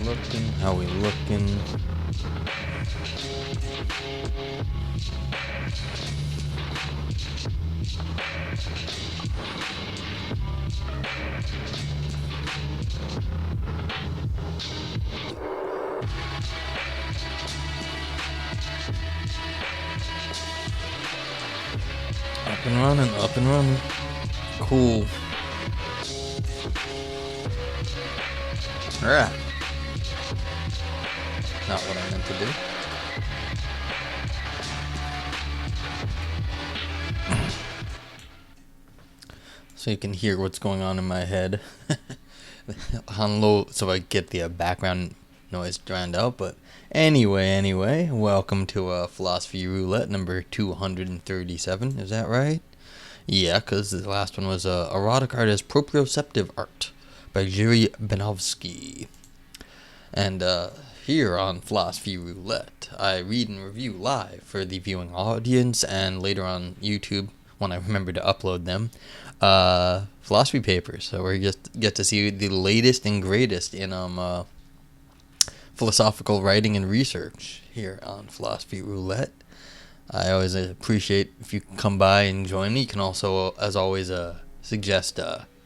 looking? How we looking? Up and running, up and running. Cool. Alright. Not what I meant to do. So you can hear what's going on in my head. On low, so I get the background noise drowned out. But anyway, welcome to Philosophy Roulette number 237. Is that right? Yeah, because the last one was Erotic Art as Proprioceptive Art by Yuri Benovsky. And here on Philosophy Roulette, I read and review live for the viewing audience, and later on YouTube, when I remember to upload them, philosophy papers. So we just get to see the latest and greatest in philosophical writing and research here on Philosophy Roulette. I always appreciate if you come by and join me. You can also, as always, suggest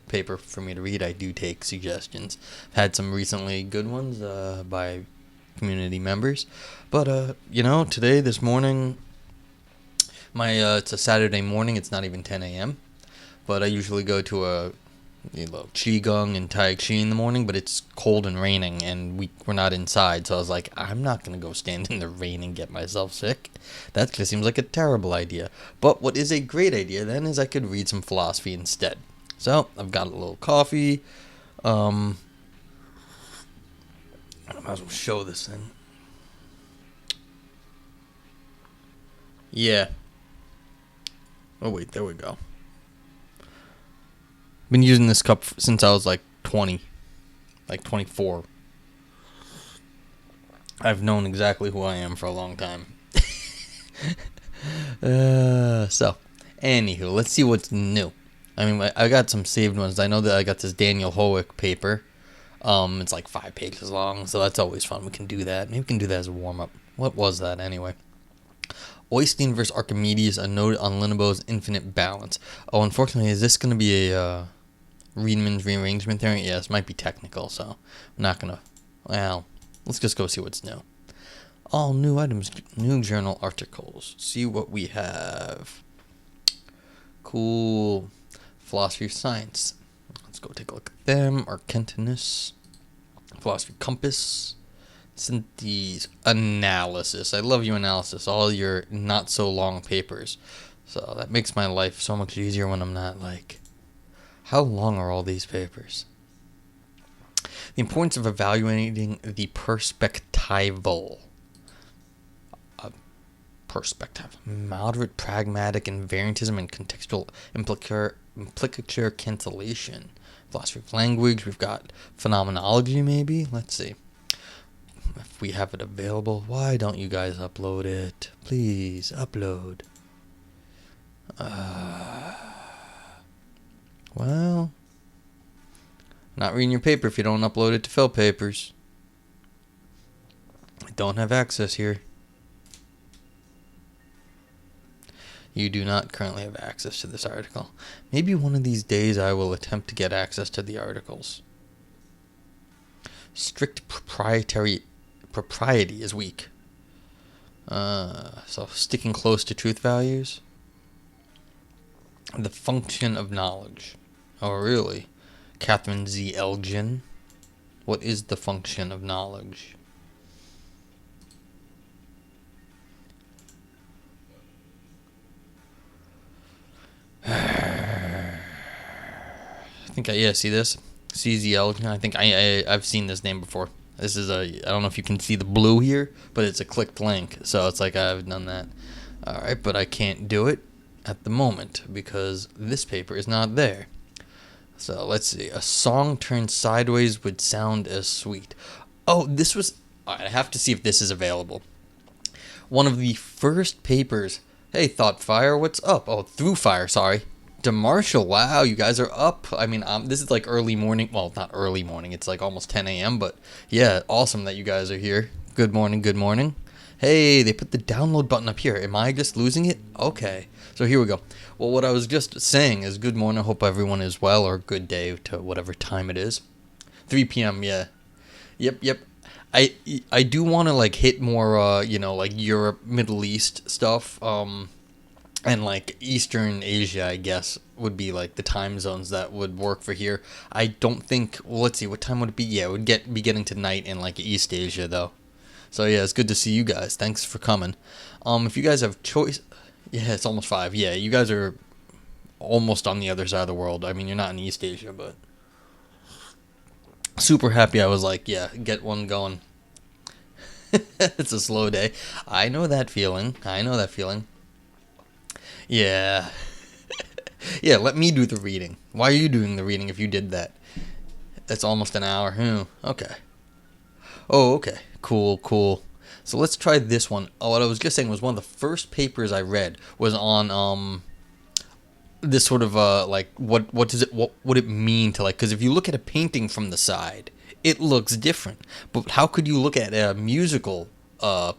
paper for me to read. I do take suggestions. I've had some recently good ones by community members. But, this morning, it's a Saturday morning. It's not even 10 a.m. But I usually go to a Qigong and Tai Chi in the morning, but it's cold and raining, and we're not inside. So I was like, I'm not going to go stand in the rain and get myself sick. That just seems like a terrible idea. But what is a great idea then is I could read some philosophy instead. So I've got a little coffee. I might as well show this thing. Yeah. Oh wait, there we go. Been using this cup since I was like 20, like 24. I've known exactly who I am for a long time. So, anywho, let's see what's new. I mean, I got some saved ones. I know that I got this Daniel Howick paper. It's like 5 pages long, so that's always fun. We can do that. Maybe we can do that as a warm-up. What was that anyway? Oystein versus Archimedes, a note on Linnebaum's infinite balance. Oh, unfortunately, is this going to be a Riemann's rearrangement theory? Yeah, this might be technical, so I'm not going to... Well, let's just go see what's new. All new items, new journal articles. See what we have. Cool. Philosophy of Science. Let's go take a look at them. Arkentinus. Philosophy Compass. Synthese Analysis. I love you, Analysis. All your not so long papers. So that makes my life so much easier when I'm not like, how long are all these papers? The importance of evaluating the perspectival. Perspective. Moderate pragmatic invariantism and contextual implicature cancellation. Philosophy of language. We've got phenomenology, maybe. Let's see. If we have it available, why don't you guys upload it? Please, upload. Well, not reading your paper if you don't upload it to Phil Papers. I don't have access here. You do not currently have access to this article. Maybe one of these days I will attempt to get access to the articles. Strict propriety is weak. So sticking close to truth values. The function of knowledge. Oh, really? Catherine Z. Elgin. What is the function of knowledge? I think see this? CZ Elgin. I think I've seen this name before. This is I don't know if you can see the blue here, but it's a clicked link. So it's like I've done that. Alright, but I can't do it at the moment because this paper is not there. So let's see. A song turned sideways would sound as sweet. Oh, this was... Alright, I have to see if this is available. One of the first papers... Hey, Thought Fire, what's up? Oh, Through Fire, sorry. DeMarshall, wow, you guys are up. I mean, this is like early morning. Well, not early morning. It's like almost 10 a.m. But yeah, awesome that you guys are here. Good morning, good morning. Hey, they put the download button up here. Am I just losing it? Okay, so here we go. Well, what I was just saying is good morning. Hope everyone is well, or good day to whatever time it is. 3 p.m., yeah. Yep. I do want to like hit more, like Europe, Middle East stuff. And like Eastern Asia, I guess, would be like the time zones that would work for here. I don't think. Well, let's see, what time would it be? Yeah, it would be getting to night in like East Asia though. So yeah, it's good to see you guys. Thanks for coming. If you guys have choice, yeah, it's almost 5. Yeah, you guys are almost on the other side of the world. I mean, you're not in East Asia, but super happy. I was like, yeah, get one going. It's a slow day. I know that feeling. Yeah. Yeah, let me do the reading. Why are you doing the reading if you did that? That's almost an hour. Okay. Oh, okay. Cool. So let's try this one. Oh, what I was just saying was one of the first papers I read was on this sort of like what would it mean to like, because if you look at a painting from the side, it looks different. But how could you look at a musical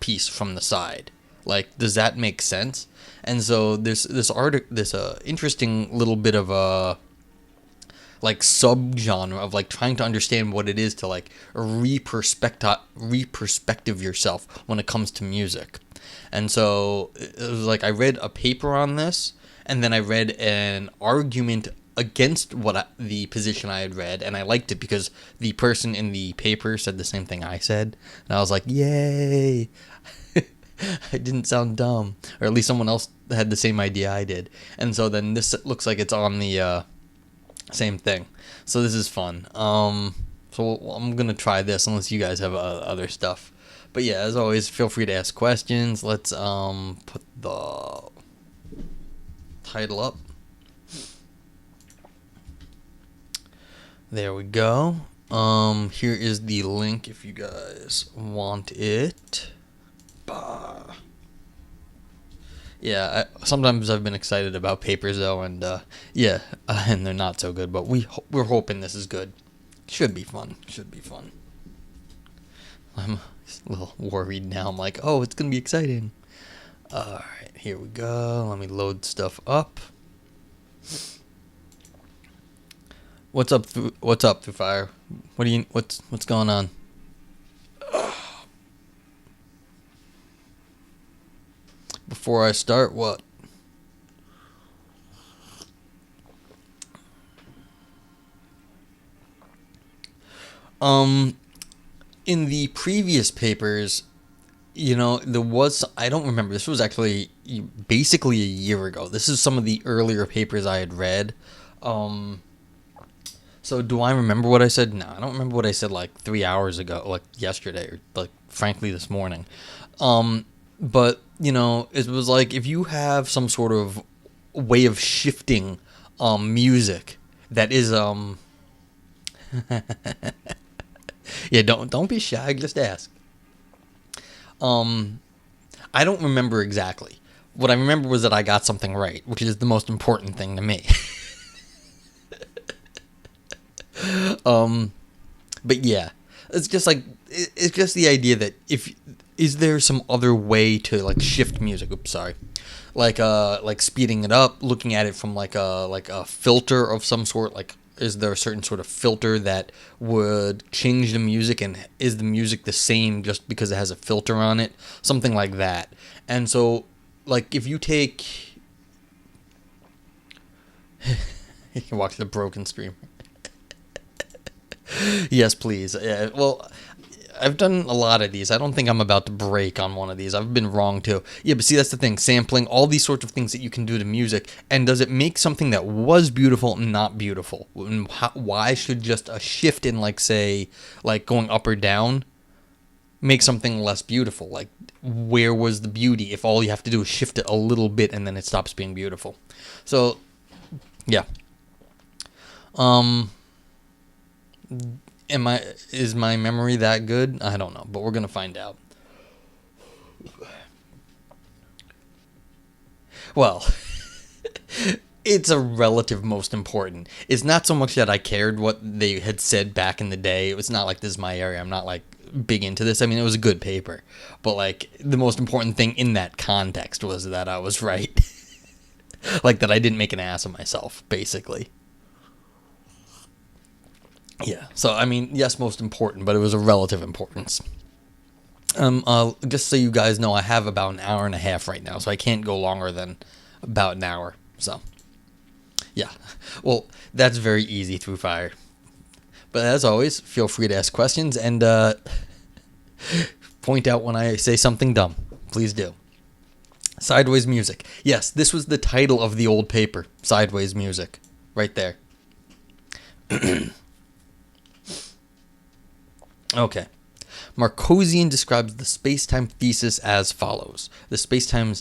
piece from the side? Like, does that make sense? And so this interesting little bit of a like subgenre of like trying to understand what it is to like reperspective yourself when it comes to music. And so it was like I read a paper on this, and then I read an argument against the position I had read, and I liked it because the person in the paper said the same thing I said, and I was like, yay. I didn't sound dumb, or at least someone else had the same idea I did. And so then this looks like it's on the same thing. So this is fun. So I'm gonna try this unless you guys have other stuff. But yeah, as always, feel free to ask questions. Let's put the title up. There we go. Here is the link if you guys want it. Yeah, sometimes I've been excited about papers though, and and they're not so good. But we're hoping this is good. Should be fun. I'm a little worried now. I'm like, oh, it's gonna be exciting. All right, here we go. Let me load stuff up. What's up? Through fire? What's going on? Before I start, what? In the previous papers, there was, I don't remember, this was actually basically a year ago. This is some of the earlier papers I had read. So do I remember what I said? No, I don't remember what I said like 3 hours ago, like yesterday, or like frankly this morning. But, it was like if you have some sort of way of shifting music that is yeah, don't be shy, just ask. I don't remember exactly. What I remember was that I got something right, which is the most important thing to me. But yeah, it's just the idea that is there some other way to like shift music? Oops, sorry. Like speeding it up, looking at it from like a filter of some sort. Like, is there a certain sort of filter that would change the music, and is the music the same just because it has a filter on it? Something like that. And so, like, if you take, you can watch the broken stream. Yes, please. Yeah, well, I've done a lot of these. I don't think I'm about to break on one of these. I've been wrong too. Yeah, but see, that's the thing. Sampling, all these sorts of things that you can do to music. And does it make something that was beautiful not beautiful? And why should just a shift in, like, say, like going up or down make something less beautiful? Like, where was the beauty if all you have to do is shift it a little bit and then it stops being beautiful? So, yeah. Is my memory that good? I don't know, but we're gonna find out. Well, It's a relative most important. It's not so much that I cared what they had said back in the day. It was not like this is my area. I'm not like big into this. I mean, it was a good paper, but like the most important thing in that context was that I was right. Like that I didn't make an ass of myself, basically. Yeah. So I mean, yes, most important, but it was a relative importance. Just so you guys know, I have about an hour and a half right now, so I can't go longer than about an hour. So, yeah. Well, that's very easy through fire. But as always, feel free to ask questions and point out when I say something dumb. Please do. Sideways music. Yes, this was the title of the old paper. Sideways music. Right there. Okay. Marcosian describes the space-time thesis as follows. The space-time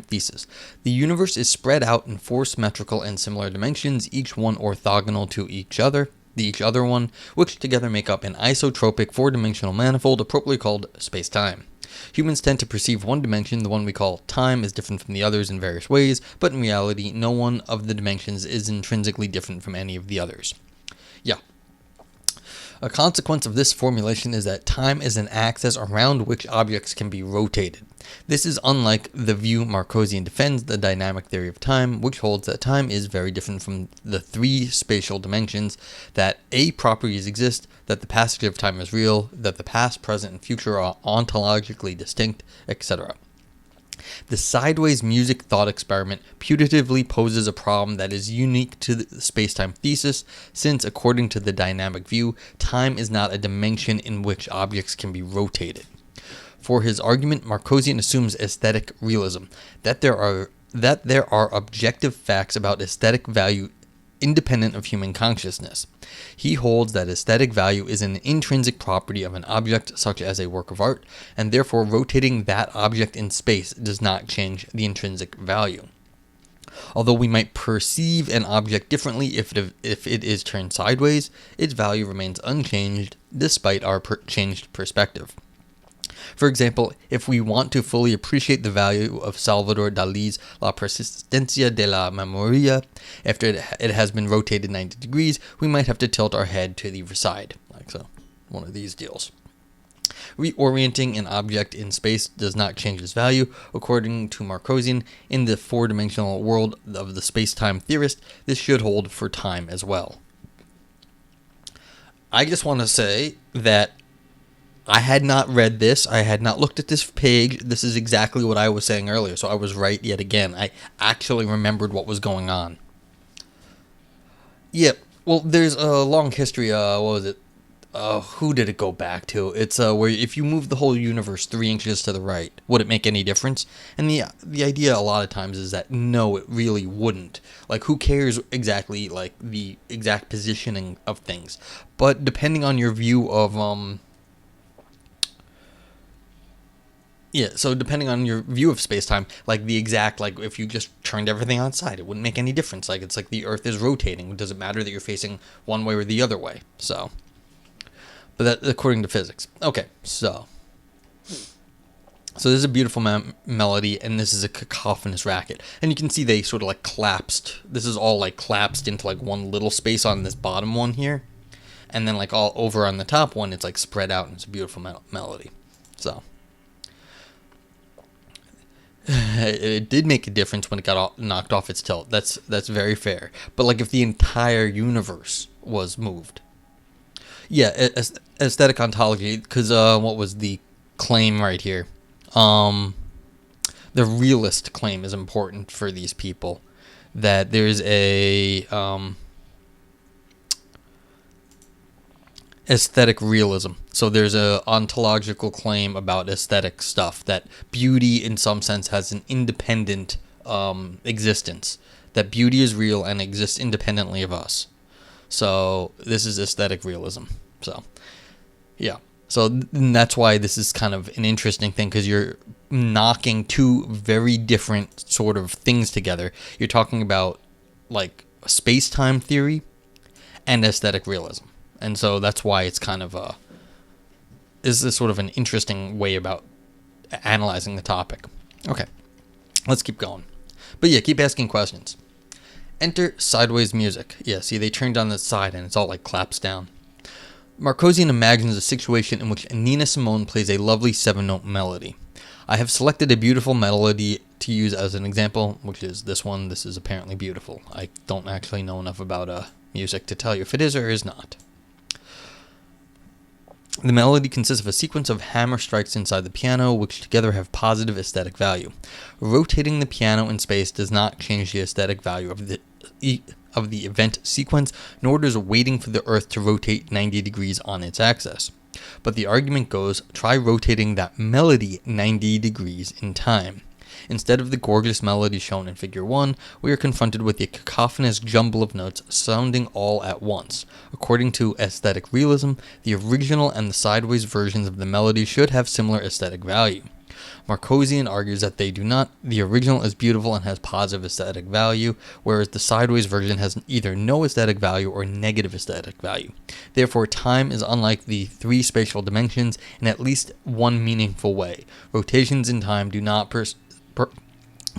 thesis. The universe is spread out in four symmetrical and similar dimensions, each one orthogonal to each other one, which together make up an isotropic four-dimensional manifold appropriately called space-time. Humans tend to perceive one dimension, the one we call time, as different from the others in various ways, but in reality, no one of the dimensions is intrinsically different from any of the others. Yeah. A consequence of this formulation is that time is an axis around which objects can be rotated. This is unlike the view Marcosian defends, the dynamic theory of time, which holds that time is very different from the three spatial dimensions, that A properties exist, that the passage of time is real, that the past, present, and future are ontologically distinct, etc. The sideways music thought experiment putatively poses a problem that is unique to the space-time thesis, since, according to the dynamic view, time is not a dimension in which objects can be rotated. For his argument, Marcosian assumes aesthetic realism, that there are objective facts about aesthetic value independent of human consciousness. He holds that aesthetic value is an intrinsic property of an object, such as a work of art, and therefore rotating that object in space does not change the intrinsic value. Although we might perceive an object differently if it is turned sideways, its value remains unchanged despite our changed perspective. For example, if we want to fully appreciate the value of Salvador Dali's La Persistencia de la Memoria, after it has been rotated 90 degrees, we might have to tilt our head to the side, like so, one of these deals. Reorienting an object in space does not change its value. According to Marcosian, in the four-dimensional world of the space-time theorist, this should hold for time as well. I just want to say that I had not read this. I had not looked at this page. This is exactly what I was saying earlier, so I was right yet again. I actually remembered what was going on. Yep. Well, there's a long history. What was it? Who did it go back to? It's where if you move the whole universe 3 inches to the right, would it make any difference? And the idea a lot of times is that no, it really wouldn't. Like, who cares exactly, like, the exact positioning of things? But depending on your view of, yeah, so depending on your view of space-time, like the exact, like if you just turned everything on its side, it wouldn't make any difference. Like, it's like the Earth is rotating. It doesn't matter that you're facing one way or the other way. So, but that according to physics. Okay, so this is a beautiful melody, and this is a cacophonous racket. And you can see they sort of like collapsed. This is all like collapsed into like one little space on this bottom one here. And then like all over on the top one, it's like spread out, and it's a beautiful melody. So it did make a difference when it got knocked off its tilt. That's very fair. But like if the entire universe was moved, yeah, aesthetic ontology. Because what was the claim right here? The realist claim is important for these people. That there's a aesthetic realism. So there's a ontological claim about aesthetic stuff, that beauty in some sense has an independent existence, that beauty is real and exists independently of us. So this is aesthetic realism. So yeah, so that's why this is kind of an interesting thing, because you're knocking two very different sort of things together. You're talking about like space-time theory and aesthetic realism. And so that's why it's kind of is this sort of an interesting way about analyzing the topic. Okay, let's keep going. But yeah, keep asking questions. Enter sideways music. Yeah, see, they turned on the side and it's all like claps down. Marcosian imagines a situation in which Nina Simone plays a lovely 7-note melody. I have selected a beautiful melody to use as an example, which is this one. This is apparently beautiful. I don't actually know enough about music to tell you if it is or is not. The melody consists of a sequence of hammer strikes inside the piano, which together have positive aesthetic value. Rotating the piano in space does not change the aesthetic value of the event sequence, nor does waiting for the Earth to rotate 90 degrees on its axis. But the argument goes, try rotating that melody 90 degrees in time. Instead of the gorgeous melody shown in Figure 1, we are confronted with a cacophonous jumble of notes sounding all at once. According to aesthetic realism, the original and the sideways versions of the melody should have similar aesthetic value. Marcosian argues that they do not. The original is beautiful and has positive aesthetic value, whereas the sideways version has either no aesthetic value or negative aesthetic value. Therefore, time is unlike the 3 spatial dimensions in at least one meaningful way. Rotations in time do not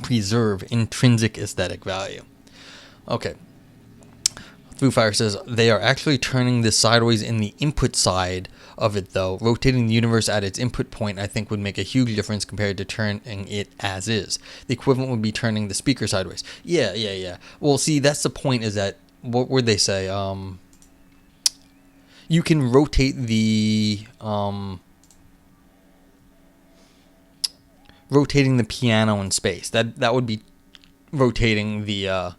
preserve intrinsic aesthetic value. Okay. Foo Fire says they are actually turning this sideways in the input side of it, though. Rotating the universe at its input point, I think, would make a huge difference compared to turning it as is. The equivalent would be turning the speaker sideways. Yeah. Well, see, that's the point, is that, what would they say? You can rotate the, rotating the piano in space. That would be rotating the,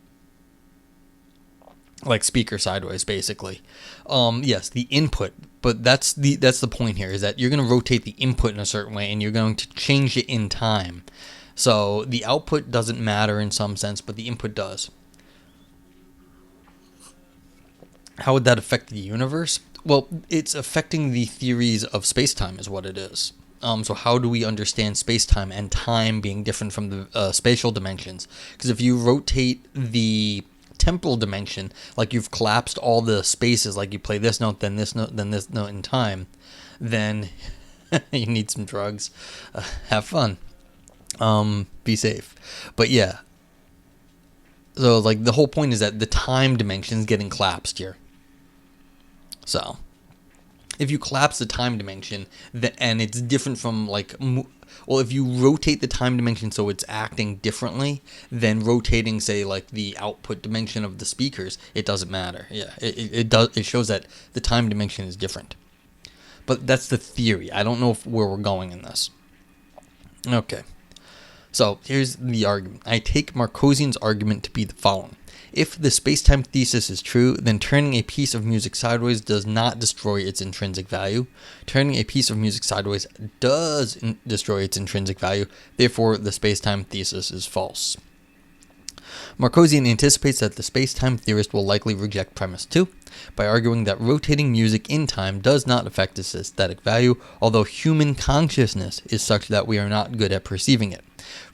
like speaker sideways, basically. Yes, the input, but that's the point here, is that you're going to rotate the input in a certain way and you're going to change it in time. So the output doesn't matter in some sense, but the input does. How would that affect the universe? Well, it's affecting the theories of space-time is what it is. So how do we understand space-time and time being different from the spatial dimensions? Because if you rotate the temporal dimension, like you've collapsed all the spaces, like you play this note, then this note, then this note in time, then you need some drugs. Have fun. Be safe. But yeah. So like the whole point is that the time dimension is getting collapsed here. So if you collapse the time dimension, and it's different from like, well, if you rotate the time dimension so it's acting differently than rotating, say, like the output dimension of the speakers, it doesn't matter. Yeah, it does. It shows that the time dimension is different. But that's the theory. I don't know where we're going in this. Okay. So here's the argument. I take Marcosian's argument to be the following. If the space-time thesis is true, then turning a piece of music sideways does not destroy its intrinsic value. Turning a piece of music sideways does destroy its intrinsic value. Therefore, the space-time thesis is false. Marcosian anticipates that the space-time theorist will likely reject premise 2 by arguing that rotating music in time does not affect its aesthetic value, although human consciousness is such that we are not good at perceiving it.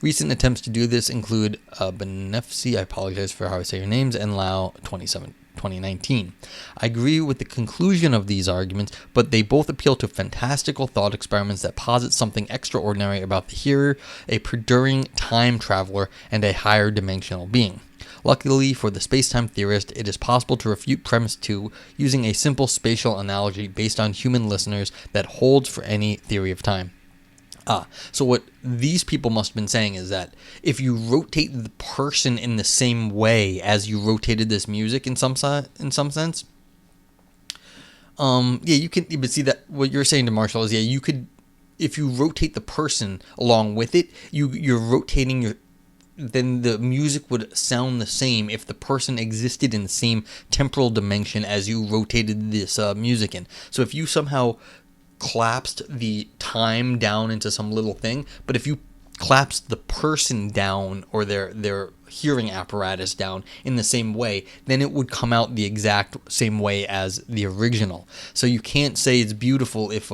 Recent attempts to do this include Benefsi, I apologize for how I say your names, and Lau 2019. I agree with the conclusion of these arguments, but they both appeal to fantastical thought experiments that posit something extraordinary about the hearer, a perduring time traveler, and a higher dimensional being. Luckily for the space-time theorist, it is possible to refute premise 2 using a simple spatial analogy based on human listeners that holds for any theory of time. So what these people must have been saying is that if you rotate the person in the same way as you rotated this music in some sense, yeah, you can. But see that what you're saying to Marshall is, yeah, you could, if you rotate the person along with it, you're rotating then the music would sound the same if the person existed in the same temporal dimension as you rotated this music in. So if you somehow collapsed the time down into some little thing, but if you collapsed the person down or their hearing apparatus down in the same way, then it would come out the exact same way as the original. So you can't say it's beautiful if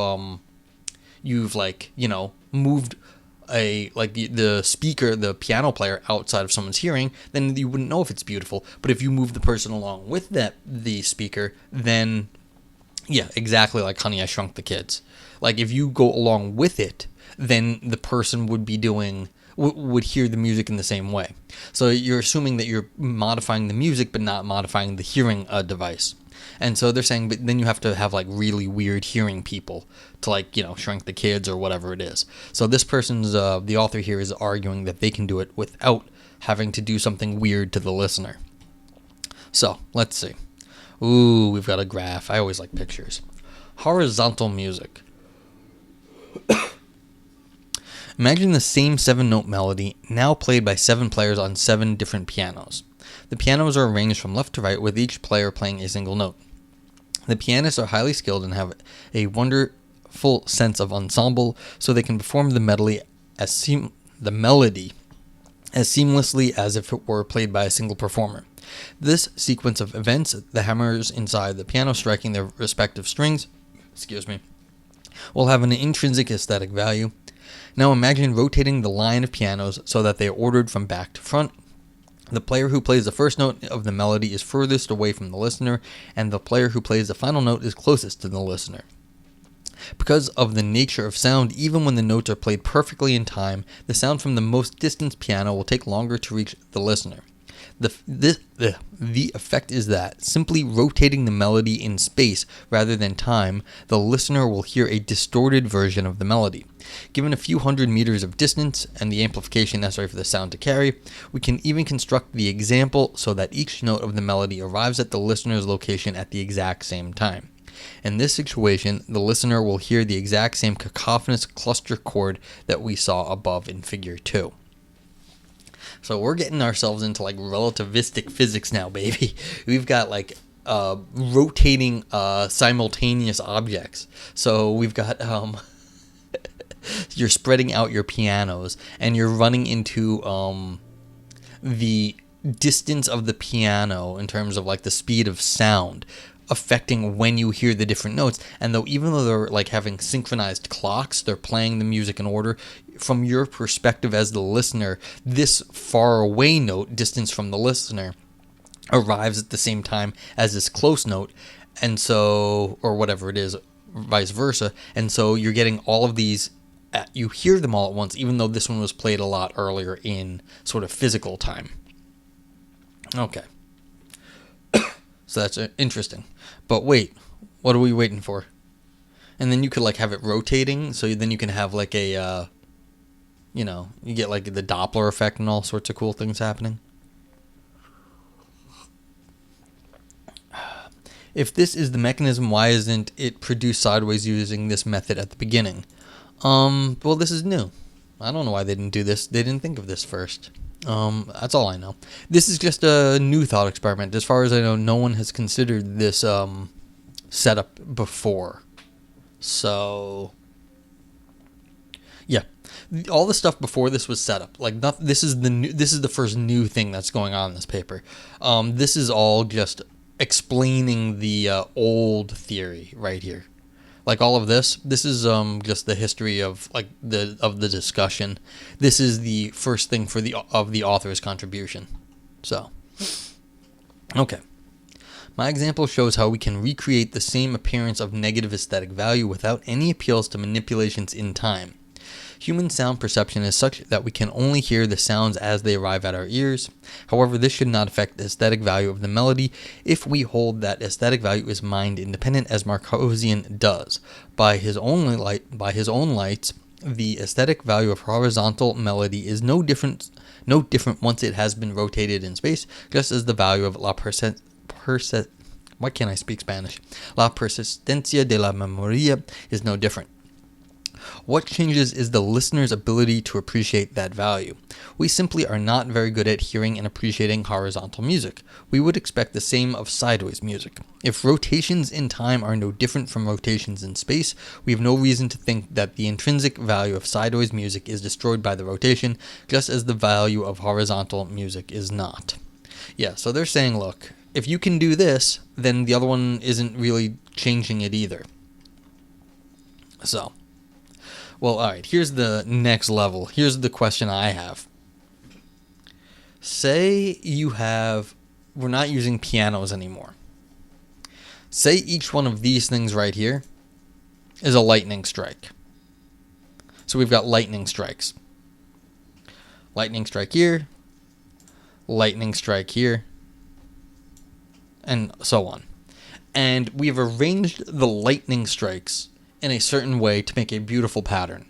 you've moved the speaker, the piano player outside of someone's hearing, then you wouldn't know if it's beautiful. But if you move the person along with the speaker, then yeah, exactly like Honey, I Shrunk the Kids. Like if you go along with it, then the person would be doing would hear the music in the same way. So you're assuming that you're modifying the music but not modifying the hearing device. And so they're saying, but then you have to have like really weird hearing people to like, shrink the kids or whatever it is. So this person's, the author here is arguing that they can do it without having to do something weird to the listener. So let's see. Ooh, we've got a graph. I always like pictures. Horizontal music. Imagine the same 7-note melody now played by 7 players on 7 different pianos. The pianos are arranged from left to right with each player playing a single note. The pianists are highly skilled and have a wonderful sense of ensemble, so they can perform the melody as seamlessly as if it were played by a single performer. This sequence of events, the hammers inside the piano striking their respective strings, will have an intrinsic aesthetic value. Now imagine rotating the line of pianos so that they are ordered from back to front. The player who plays the first note of the melody is furthest away from the listener, and the player who plays the final note is closest to the listener. Because of the nature of sound, even when the notes are played perfectly in time, the sound from the most distant piano will take longer to reach the listener. The effect is that, simply rotating the melody in space rather than time, the listener will hear a distorted version of the melody. Given a few hundred meters of distance and the amplification necessary for the sound to carry, we can even construct the example so that each note of the melody arrives at the listener's location at the exact same time. In this situation, the listener will hear the exact same cacophonous cluster chord that we saw above in Figure 2. So we're getting ourselves into like relativistic physics now, baby. We've got like rotating simultaneous objects. So we've got you're spreading out your pianos and you're running into the distance of the piano in terms of like the speed of sound affecting when you hear the different notes. And even though they're like having synchronized clocks, they're playing the music in order. From your perspective as the listener, this far away note, distance from the listener, arrives at the same time as this close note, and so, or whatever it is, vice versa. And so you're getting all of these, you hear them all at once, even though this one was played a lot earlier in sort of physical time. Okay. So that's interesting. But wait, what are we waiting for? And then you could like have it rotating, so then you can have like a, you get like the Doppler effect and all sorts of cool things happening. If this is the mechanism, why isn't it produced sideways using this method at the beginning? Well, this is new. I don't know why they didn't do this. They didn't think of this first. That's all I know. This is just a new thought experiment. As far as I know, no one has considered this setup before. So, yeah, all the stuff before this was set up. Like, this is the first new thing that's going on in this paper. This is all just explaining the old theory right here. Like all of this is just the history of like the discussion. This is the first thing for the author's contribution. So, okay. My example shows how we can recreate the same appearance of negative aesthetic value without any appeals to manipulations in time. Human sound perception is such that we can only hear the sounds as they arrive at our ears. However, this should not affect the aesthetic value of the melody if we hold that aesthetic value is mind independent, as Marcosian does. By his own lights, the aesthetic value of horizontal melody is no different once it has been rotated in space, just as the value of la persistencia de la memoria is no different. What changes is the listener's ability to appreciate that value. We simply are not very good at hearing and appreciating horizontal music. We would expect the same of sideways music. If rotations in time are no different from rotations in space, we have no reason to think that the intrinsic value of sideways music is destroyed by the rotation, just as the value of horizontal music is not. Yeah, so they're saying, look, if you can do this, then the other one isn't really changing it either. So, well, all right, here's the next level. Here's the question I have. Say we're not using pianos anymore. Say each one of these things right here is a lightning strike. So we've got lightning strikes. lightning strike here, lightning strike here, and so on. And we've arranged the lightning strikes in a certain way to make a beautiful pattern.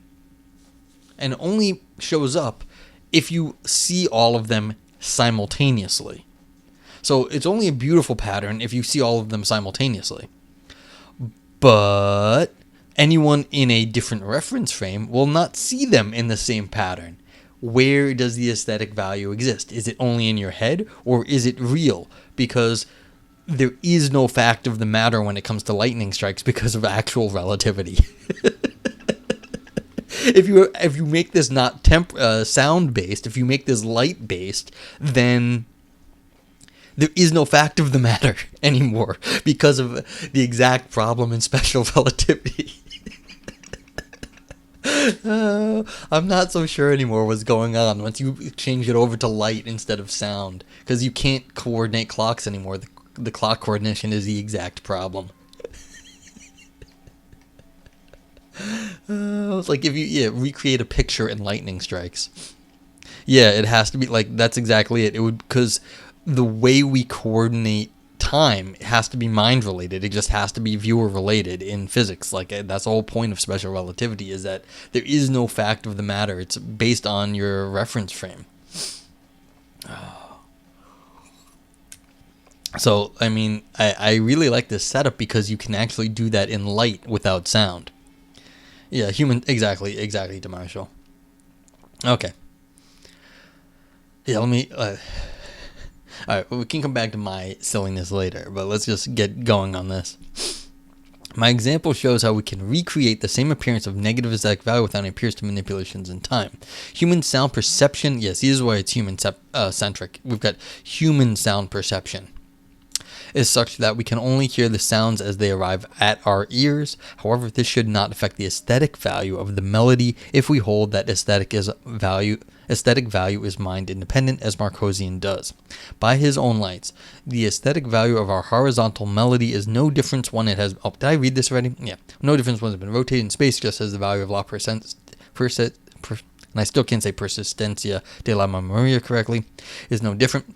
And it only shows up if you see all of them simultaneously. So it's only a beautiful pattern if you see all of them simultaneously. But anyone in a different reference frame will not see them in the same pattern. Where does the aesthetic value exist? Is it only in your head, or is it real? Because there is no fact of the matter when it comes to lightning strikes because of actual relativity. If you make this not sound based, if you make this light based, then there is no fact of the matter anymore because of the exact problem in special relativity. I'm not so sure anymore what's going on once you change it over to light instead of sound, because you can't coordinate clocks anymore. The clock coordination is the exact problem. It's like if you recreate a picture in lightning strikes. Yeah, it has to be like that's exactly it. It would, because the way we coordinate time has to be mind related. It just has to be viewer related in physics. Like that's the whole point of special relativity, is that there is no fact of the matter. It's based on your reference frame. So I mean, I really like this setup because you can actually do that in light without sound. Yeah, exactly, DeMarshall. Okay. Yeah, let me. All right, we can come back to my silliness later, but let's just get going on this. My example shows how we can recreate the same appearance of negative aesthetic value without any pierced manipulations in time. Human sound perception, yes, this is why it's human centric. We've got human sound perception is such that we can only hear the sounds as they arrive at our ears. However, this should not affect the aesthetic value of the melody if we hold that aesthetic value is mind independent, as Marcosian does. By his own lights, the aesthetic value of our horizontal melody is no difference when it has... Oh, did I read this already? Yeah. No difference when it's been rotated in space, just as the value of la and I still can't say persistencia de la memoria correctly, is no different,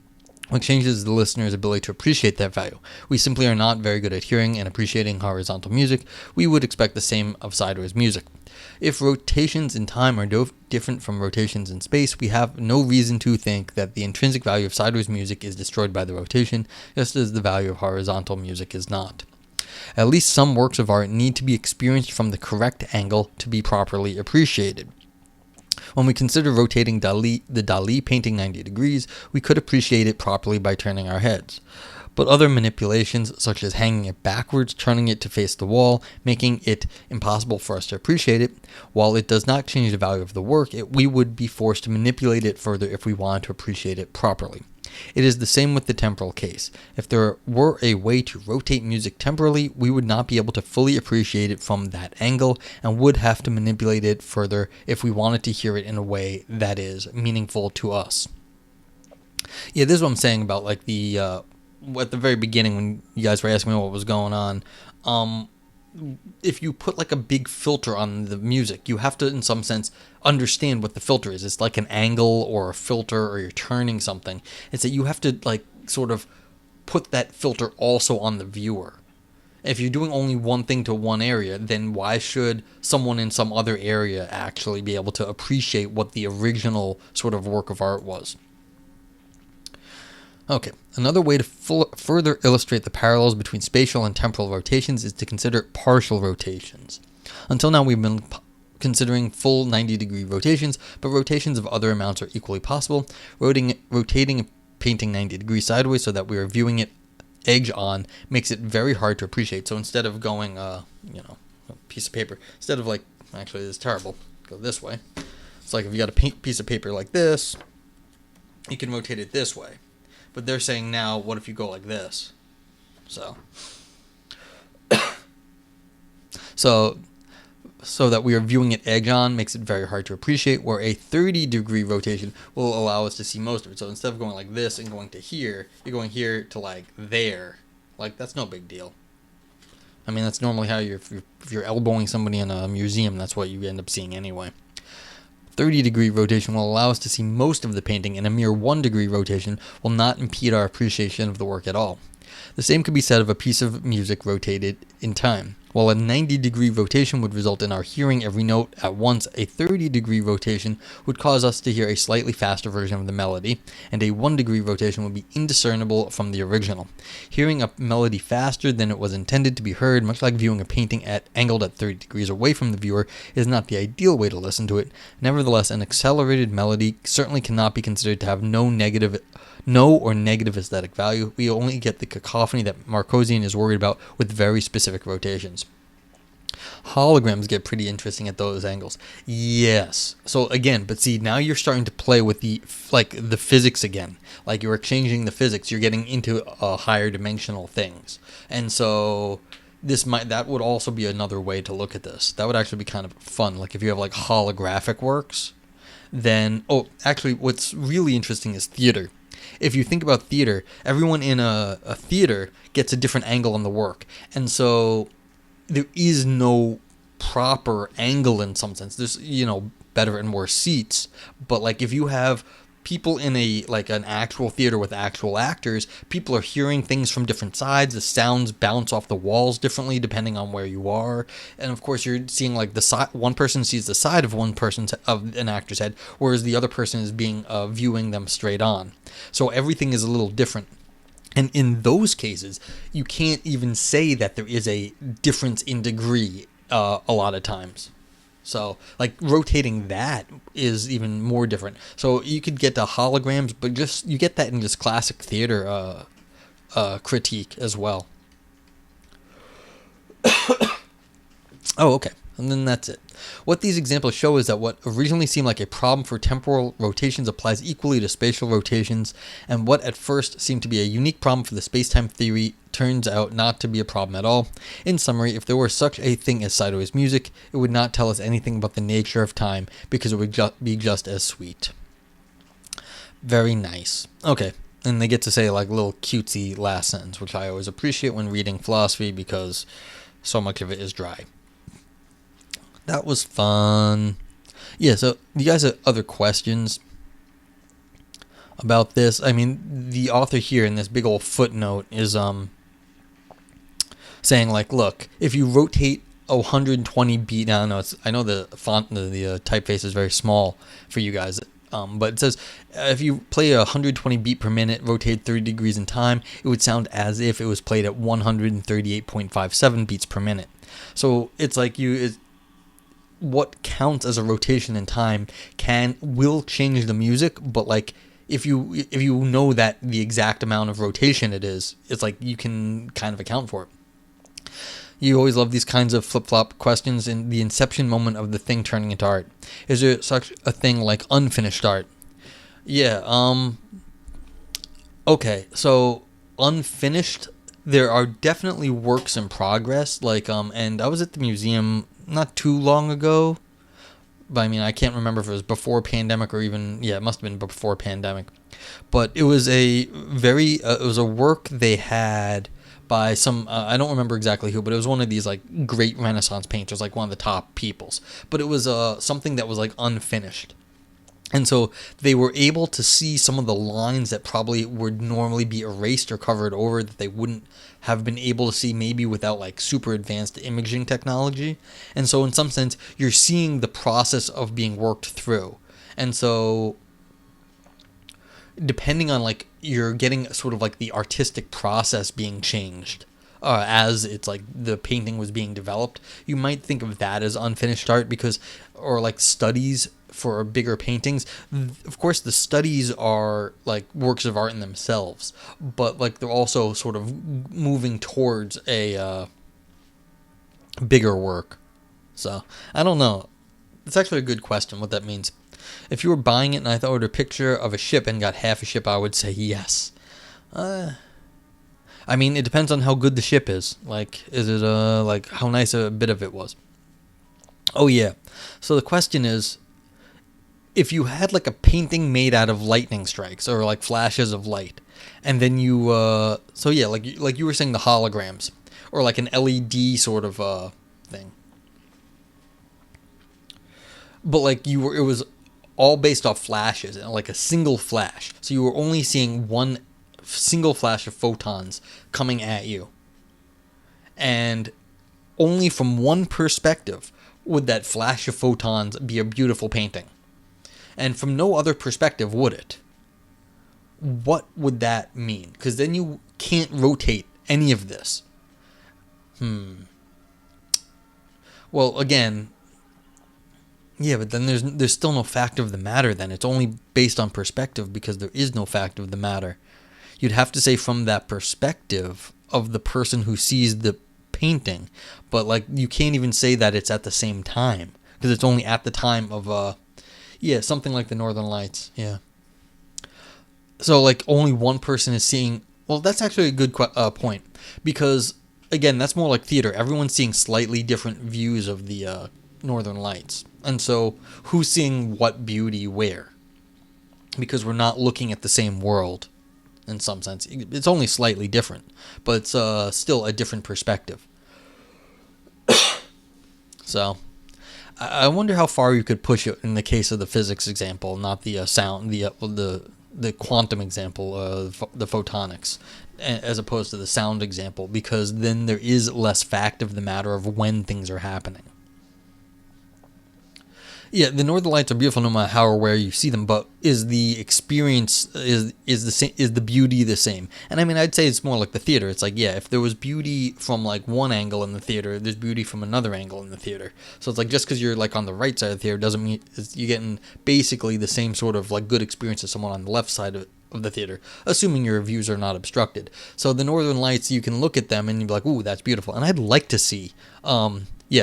which changes the listener's ability to appreciate that value. We simply are not very good at hearing and appreciating horizontal music. We would expect the same of sideways music. If rotations in time are different from rotations in space, we have no reason to think that the intrinsic value of sideways music is destroyed by the rotation, just as the value of horizontal music is not. At least some works of art need to be experienced from the correct angle to be properly appreciated. When we consider rotating the Dali painting 90 degrees, we could appreciate it properly by turning our heads. But other manipulations, such as hanging it backwards, turning it to face the wall, making it impossible for us to appreciate it, while it does not change the value of the work, we would be forced to manipulate it further if we wanted to appreciate it properly. It is the same with the temporal case. If there were a way to rotate music temporally, we would not be able to fully appreciate it from that angle and would have to manipulate it further if we wanted to hear it in a way that is meaningful to us. Yeah, this is what I'm saying about like the at the very beginning when you guys were asking me what was going on. If you put like a big filter on the music, you have to, in some sense, understand what the filter is. It's like an angle or a filter, or you're turning something. It's that you have to like sort of put that filter also on the viewer. If you're doing only one thing to one area, then why should someone in some other area actually be able to appreciate what the original sort of work of art was? Okay, another way to further illustrate the parallels between spatial and temporal rotations is to consider partial rotations. Until now, we've been considering full 90-degree rotations, but rotations of other amounts are equally possible. Rotating a painting 90 degrees sideways so that we are viewing it edge on makes it very hard to appreciate. So instead of going, a piece of paper, instead of like, actually this is terrible, go this way. It's like if you got a piece of paper like this, you can rotate it this way. But they're saying now, what if you go like this? So that we are viewing it edge on makes it very hard to appreciate, where a 30-degree rotation will allow us to see most of it. So instead of going like this and going to here, you're going here to like there. Like, that's no big deal. I mean, that's normally how if you're elbowing somebody in a museum, that's what you end up seeing anyway. 30-degree rotation will allow us to see most of the painting, and a mere 1-degree rotation will not impede our appreciation of the work at all. The same could be said of a piece of music rotated in time. While a 90-degree rotation would result in our hearing every note at once, a 30-degree rotation would cause us to hear a slightly faster version of the melody, and a 1-degree rotation would be indiscernible from the original. Hearing a melody faster than it was intended to be heard, much like viewing a painting angled at 30 degrees away from the viewer, is not the ideal way to listen to it. Nevertheless, an accelerated melody certainly cannot be considered to have no or negative aesthetic value. We only get the cacophony that Marcosian is worried about with very specific rotations. Holograms get pretty interesting at those angles. Yes. So again, but see, now you're starting to play with the physics again. Like you're exchanging the physics. You're getting into higher dimensional things. And so that would also be another way to look at this. That would actually be kind of fun. Like if you have like holographic works, then actually what's really interesting is theater. If you think about theater, everyone in a theater gets a different angle on the work. And so there is no proper angle in some sense. There's, better and worse seats. But like if you have people in an actual theater with actual actors, people are hearing things from different sides. The sounds bounce off the walls differently depending on where you are. And of course you're seeing like the side, one person sees the side of an actor's head, whereas the other person is viewing them straight on. So everything is a little different. And in those cases, you can't even say that there is a difference in degree a lot of times. So, like, rotating that is even more different. So you could get to holograms, but you get that in just classic theater critique as well. Oh, okay. And then that's it. What these examples show is that what originally seemed like a problem for temporal rotations applies equally to spatial rotations, and what at first seemed to be a unique problem for the space-time theory turns out not to be a problem at all. In summary, if there were such a thing as sideways music, it would not tell us anything about the nature of time, because it would be just as sweet. Very nice. Okay. And they get to say like little cutesy last sentence, which I always appreciate when reading philosophy because so much of it is dry. That was fun. Yeah, so you guys have other questions about this? I mean, the author here in this big old footnote is saying like, look, if you rotate a 120 beat, now I know the font, the typeface is very small for you guys, but it says if you play a 120 beat per minute, rotate 30 degrees in time, it would sound as if it was played at 138.57 beats per minute. So it's like what counts as a rotation in time will change the music, but like if you know that the exact amount of rotation it is, it's like you can kind of account for it. You always love these kinds of flip-flop questions in the inception moment of the thing turning into art. Is there such a thing like unfinished art? Yeah, okay, so unfinished, there are definitely works in progress, like, and I was at the museum not too long ago, but I mean, I can't remember if it was before pandemic or even, it must have been before pandemic, but it was it was a work they had by some, I don't remember exactly who, but it was one of these like great Renaissance painters, like one of the top peoples, but it was something that was like unfinished. And so they were able to see some of the lines that probably would normally be erased or covered over that they wouldn't have been able to see maybe without like super advanced imaging technology. And so in some sense, you're seeing the process of being worked through. And so depending on like, you're getting sort of like the artistic process being changed as it's like the painting was being developed, you might think of that as unfinished art or like studies for bigger paintings. Of course, the studies are like works of art in themselves, but like they're also sort of moving towards a bigger work. So I don't know. It's actually a good question what that means. If you were buying it and I ordered a picture of a ship and got half a ship, I would say yes. I mean, it depends on how good the ship is. Like, is it like how nice a bit of it was? Oh yeah. So the question is, if you had like a painting made out of lightning strikes or like flashes of light, and then you like you were saying the holograms or like an LED sort of thing, but like it was all based off flashes, like a single flash. So you were only seeing one single flash of photons coming at you. And only from one perspective would that flash of photons be a beautiful painting. And from no other perspective would it. What would that mean? Because then you can't rotate any of this. Well, again, yeah, but then there's still no fact of the matter then. It's only based on perspective because there is no fact of the matter. You'd have to say from that perspective of the person who sees the painting. But, like, you can't even say that it's at the same time. Because it's only at the time of, something like the Northern Lights. Yeah. So, like, only one person is seeing... Well, that's actually a good point. Because, again, that's more like theater. Everyone's seeing slightly different views of the Northern Lights. And so, who's seeing what beauty where? Because we're not looking at the same world, in some sense. It's only slightly different. But it's still a different perspective. So... I wonder how far you could push it in the case of the physics example, not the sound, the quantum example of the photonics, as opposed to the sound example, because then there is less fact of the matter of when things are happening. Yeah, the Northern Lights are beautiful no matter how or where you see them, but is the experience is the same? Is the beauty the same? And I mean, I'd say it's more like the theater. It's like, yeah, if there was beauty from like one angle in the theater, there's beauty from another angle in the theater. So it's like just because you're like on the right side of the theater doesn't mean you're getting basically the same sort of like good experience as someone on the left side of the theater, assuming your views are not obstructed. So the Northern Lights, you can look at them and you'd be like, ooh, that's beautiful. And I'd like to see,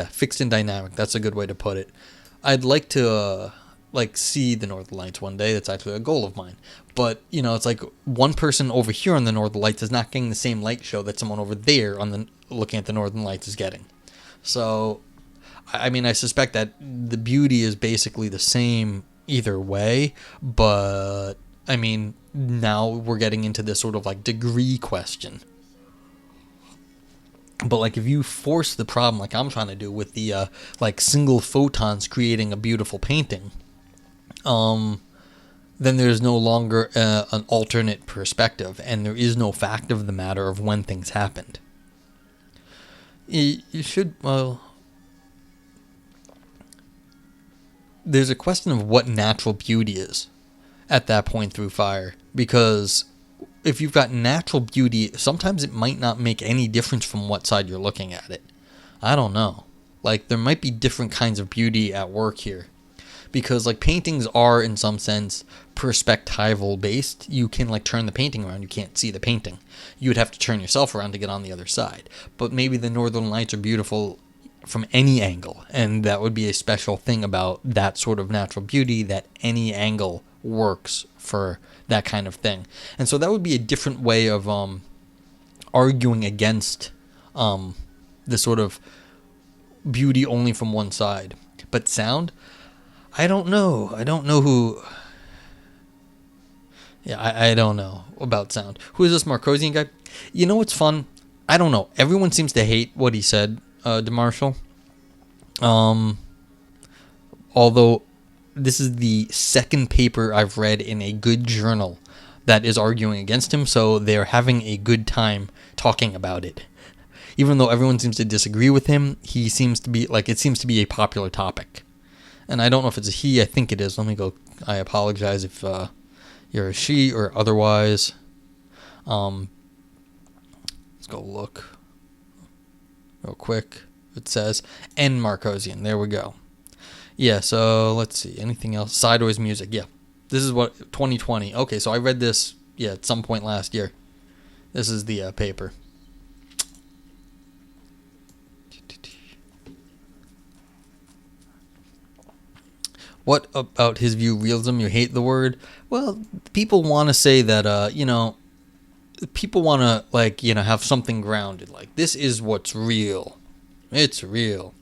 fixed and dynamic. That's a good way to put it. I'd like to see the Northern Lights one day. That's actually a goal of mine. But, it's like one person over here on the Northern Lights is not getting the same light show that someone over there looking at the Northern Lights is getting. So, I mean, I suspect that the beauty is basically the same either way. But, I mean, now we're getting into this sort of like degree question. But, like, if you force the problem like I'm trying to do with the, single photons creating a beautiful painting, then there's no longer an alternate perspective, and there is no fact of the matter of when things happened. You should, there's a question of what natural beauty is at that point through fire, because... if you've got natural beauty, sometimes it might not make any difference from what side you're looking at it. I don't know. Like, there might be different kinds of beauty at work here. Because, like, paintings are, in some sense, perspectival based. You can, like, turn the painting around. You can't see the painting. You would have to turn yourself around to get on the other side. But maybe the Northern Lights are beautiful from any angle. And that would be a special thing about that sort of natural beauty, that any angle works for that kind of thing. And so that would be a different way of arguing against the sort of beauty only from one side. But sound, I don't know. I don't know who... Yeah, I don't know about sound. Who is this Marcosian guy? You know what's fun? I don't know. Everyone seems to hate what he said, DeMarshall. Although... this is the second paper I've read in a good journal that is arguing against him, so they're having a good time talking about it. Even though everyone seems to disagree with him, he seems to be, it seems to be a popular topic. And I don't know if it's a he, I think it is. Let me go, I apologize if you're a she or otherwise. Let's go look real quick. It says, N. Marcosian, there we go. Yeah, so let's see. Anything else? Sideways music. Yeah. This is what 2020. Okay, so I read this at some point last year. This is the paper. What about his view realism? You hate the word? Well, people want to say that people want to have something grounded. Like, this is what's real. It's real.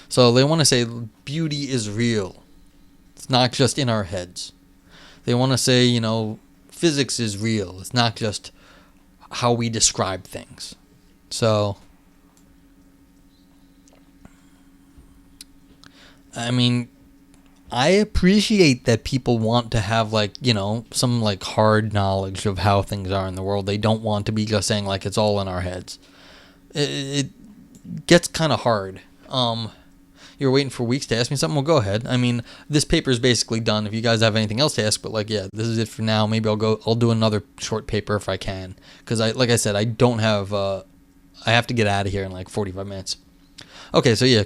So they want to say beauty is real. It's not just in our heads. They want to say, physics is real. It's not just how we describe things. So, I mean, I appreciate that people want to have, like, you know, some, like, hard knowledge of how things are in the world. They don't want to be just saying, like, it's all in our heads. It gets kind of hard. You're waiting for weeks to ask me something? Well, go ahead. I mean, this paper is basically done. If you guys have anything else to ask, but, like, yeah, this is it for now. Maybe I'll do another short paper if I can. Because, like I said, I don't have, I have to get out of here in, like, 45 minutes. Okay, so yeah,